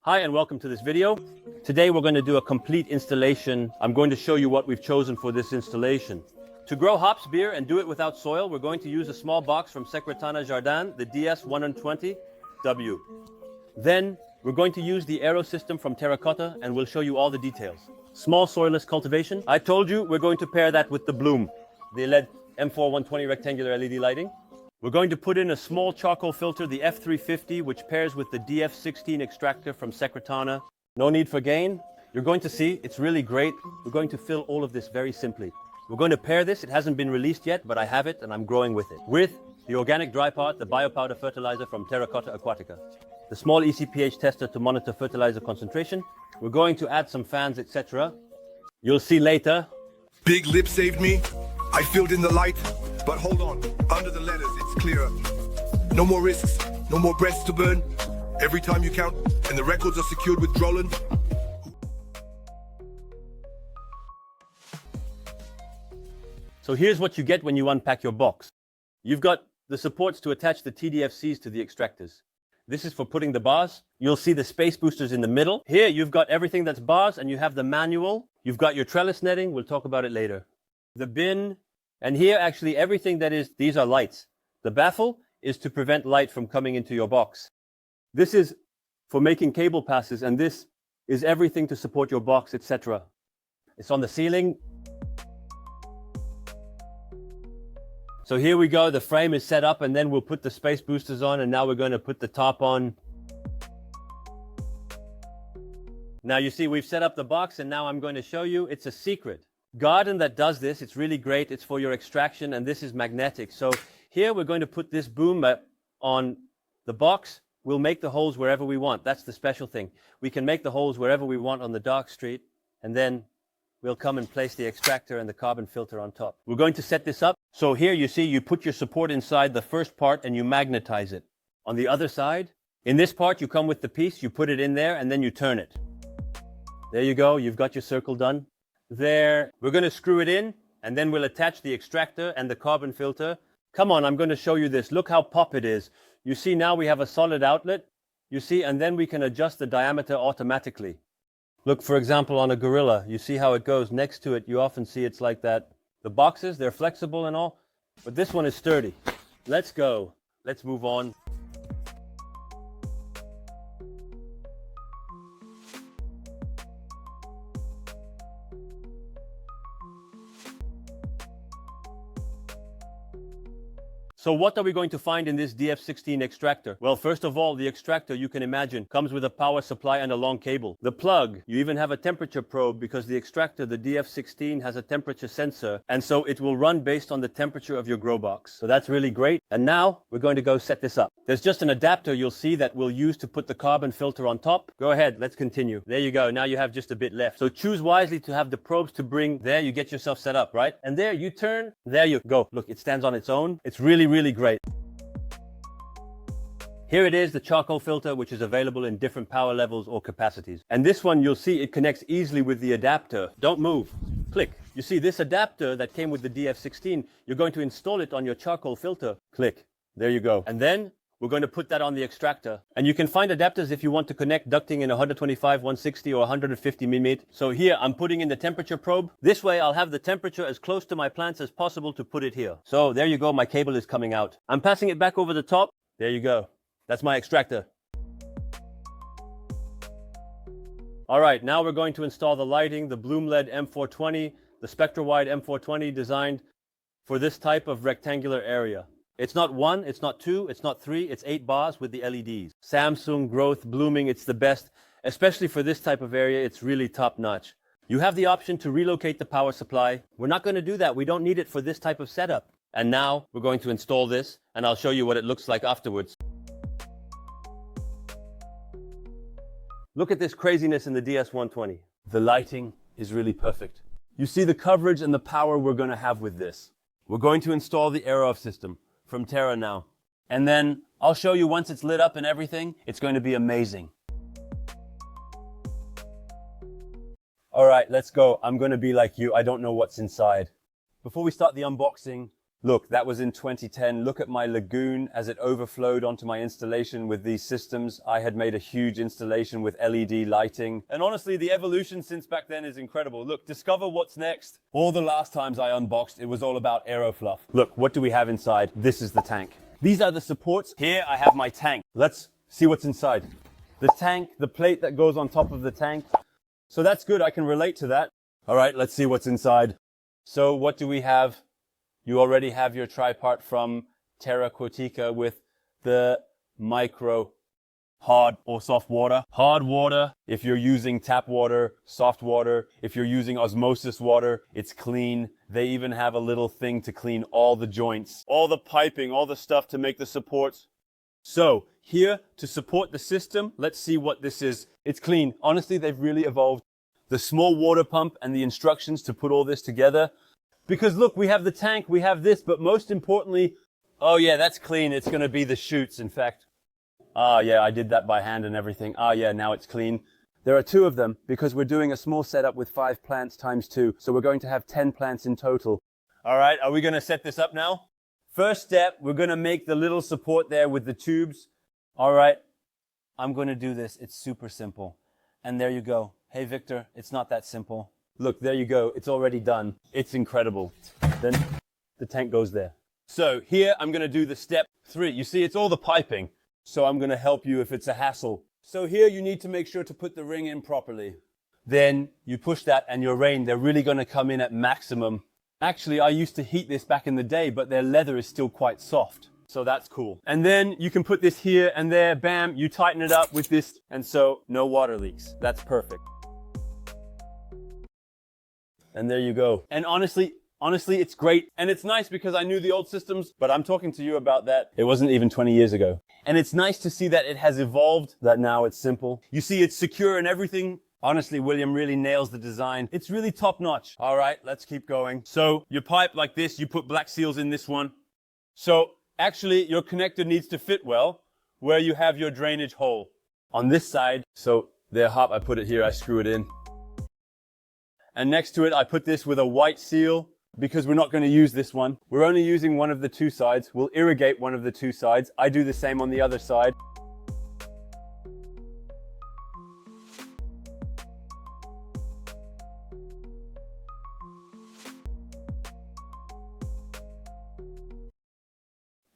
Hi and welcome to this video. Today we're going to do a complete installation. I'm going to show you what we've chosen for this installation. To grow hops beer and do it without soil, we're going to use a small box from Secret Jardin, the DS120W. Then we're going to use the Aero system from Terra Aquatica and we'll show you all the details. Small soilless cultivation. I told you we're going to pair that with the Bloom, the LED M420 rectangular LED lighting. We're going to put in a small charcoal filter, the F350, which pairs with the DF16 Extractor from Secret Jardin. No need for gain. You're going to see, it's really great. We're going to fill all of this very simply. We're going to pair this, it hasn't been released yet, but I have it and I'm growing with it. With the organic dry part, the biopowder fertilizer from Terra Aquatica. The small ECPH tester to monitor fertilizer concentration. We're going to add some fans, etc. You'll see later. Big lip saved me. I filled in the light. But hold on, under the letters it's clear. No more risks, no more breaths to burn. Every time you count, and the records are secured with Droland. So here's what you get when you unpack your box. You've got the supports to attach the TDFCs to the extractors. This is for putting the bars. You'll see the space boosters in the middle. Here you've got everything that's bars and you have the manual. You've got your trellis netting, we'll talk about it later. The bin. And here, actually, everything that is, these are lights. The baffle is to prevent light from coming into your box. This is for making cable passes, and this is everything to support your box, etc. It's on the ceiling. So here we go, the frame is set up, and then we'll put the space boosters on, and now we're going to put the top on. Now you see, we've set up the box, and now I'm going to show you, it's a Secret Jardin that does this. It's really great. It's for your extraction, and this is magnetic. So here we're going to put this boom on the box. We'll make the holes wherever we want. That's the special thing. We can make the holes wherever we want on the dark street, and then we'll come and place the extractor and the carbon filter on top. We're going to set this up. So here you see, you put your support inside the first part and you magnetize it. On the other side, in this part, you come with the piece, you put it in there, and then you turn it. There you go. You've got your circle done. There, we're going to screw it in, and then we'll attach the extractor and the carbon filter. Come on, I'm going to show you this. Look how pop it is. You see, now we have a solid outlet, you see, and then we can adjust the diameter automatically. Look, for example, on a gorilla, you see how it goes next to it. You often see it's like that. The boxes, they're flexible and all, but this one is sturdy. Let's go. Let's move on. So what are we going to find in this DF16 extractor? Well, first of all, the extractor, you can imagine, comes with a power supply and a long cable. The plug, you even have a temperature probe because the extractor, the DF16, has a temperature sensor, and so it will run based on the temperature of your grow box. So that's really great. And now we're going to go set this up. There's just an adapter you'll see that we'll use to put the carbon filter on top. Go ahead, let's continue. There you go. Now you have just a bit left. So choose wisely to have the probes to bring. There, you get yourself set up, right? And there you turn. There you go. Look, it stands on its own. It's really great. Here it is, the charcoal filter, which is available in different power levels or capacities. And this one, you'll see it connects easily with the adapter. Don't move. Click. You see this adapter that came with the DF16, you're going to install it on your charcoal filter. Click. There you go. And then we're going to put that on the extractor. And you can find adapters if you want to connect ducting in 125, 160, or 150 mm. So here, I'm putting in the temperature probe. This way, I'll have the temperature as close to my plants as possible to put it here. So there you go, my cable is coming out. I'm passing it back over the top. There you go. That's my extractor. All right, now we're going to install the lighting, the BloomLED M420, the SpectraWILD M420 designed for this type of rectangular area. It's not one, it's not two, it's not three, it's 8 bars with the LEDs. Samsung, Growth, Blooming, it's the best. Especially for this type of area, it's really top notch. You have the option to relocate the power supply. We're not going to do that. We don't need it for this type of setup. And now we're going to install this, and I'll show you what it looks like afterwards. Look at this craziness in the DS120. The lighting is really perfect. You see the coverage and the power we're going to have with this. We're going to install the Aero system from Terra now. And then I'll show you once it's lit up and everything, it's going to be amazing. All right, let's go. I'm going to be like you. I don't know what's inside. Before we start the unboxing, Look, that was in 2010. Look at my lagoon as it overflowed onto my installation with these systems. I had made a huge installation with LED lighting. And honestly, the evolution since back then is incredible. Look, discover what's next. All the last times I unboxed, it was all about Aerofluff. Look, what do we have inside? This is the tank. These are the supports. Here I have my tank. Let's see what's inside. The tank, the plate that goes on top of the tank. So that's good. I can relate to that. All right, let's see what's inside. So what do we have? You already have your tripart from Terra Aquatica with the micro hard or soft water. Hard water, if you're using tap water, soft water, if you're using osmosis water, it's clean. They even have a little thing to clean all the joints, all the piping, all the stuff to make the supports. So here to support the system, let's see what this is. It's clean. Honestly, they've really evolved. The small water pump and the instructions to put all this together. Because look, we have the tank, we have this, but most importantly, oh yeah, that's clean. It's going to be the chutes, in fact. Ah, yeah, I did that by hand and everything. Ah, yeah, now it's clean. There are 2 of them because we're doing a small setup with 5 plants times 2. So we're going to have 10 plants in total. All right, are we going to set this up now? First step, we're going to make the little support there with the tubes. All right, I'm going to do this. It's super simple. And there you go. Hey, Victor, it's not that simple. Look, there you go. It's already done. It's incredible. Then the tank goes there. So here I'm going to do the step 3. You see, it's all the piping. So I'm going to help you if it's a hassle. So here you need to make sure to put the ring in properly. Then you push that and your rain, they're really going to come in at maximum. Actually, I used to heat this back in the day, but their leather is still quite soft. So that's cool. And then you can put this here and there. Bam, you tighten it up with this. And so no water leaks. That's perfect. And there you go. And honestly, it's great. And it's nice because I knew the old systems, but I'm talking to you about that. It wasn't even 20 years ago. And it's nice to see that it has evolved, that now it's simple. You see, it's secure and everything. Honestly, William really nails the design. It's really top notch. All right, let's keep going. So your pipe like this, you put black seals in this one. So actually your connector needs to fit well where you have your drainage hole on this side. So there, hop, I put it here, I screw it in. And next to it, I put this with a white seal because we're not going to use this one. We're only using one of the 2 sides. We'll irrigate one of the 2 sides. I do the same on the other side.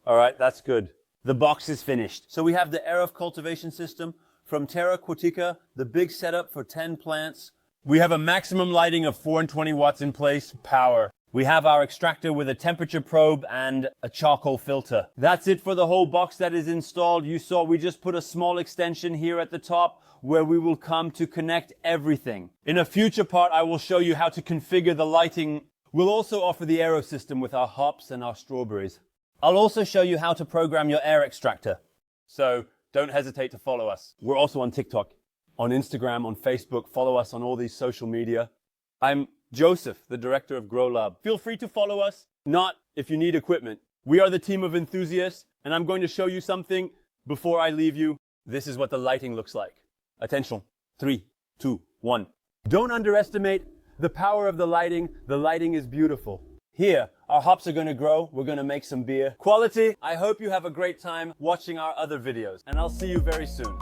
All right, that's good. The box is finished. So we have the Aerof cultivation system from Terra Aquatica, the big setup for 10 plants. We have a maximum lighting of 420 watts in place, power. We have our extractor with a temperature probe and a charcoal filter. That's it for the whole box that is installed. You saw we just put a small extension here at the top where we will come to connect everything. In a future part, I will show you how to configure the lighting. We'll also offer the aero system with our hops and our strawberries. I'll also show you how to program your air extractor. So don't hesitate to follow us. We're also on TikTok, on Instagram, on Facebook. Follow us on all these social media. I'm Joseph, the director of Grow Lab. Feel free to follow us, not if you need equipment. We are the team of enthusiasts, and I'm going to show you something before I leave you. This is what the lighting looks like. Attention. 3, 2, 1. Don't underestimate the power of the lighting. The lighting is beautiful. Here, our hops are going to grow. We're going to make some beer. Quality. I hope you have a great time watching our other videos, and I'll see you very soon.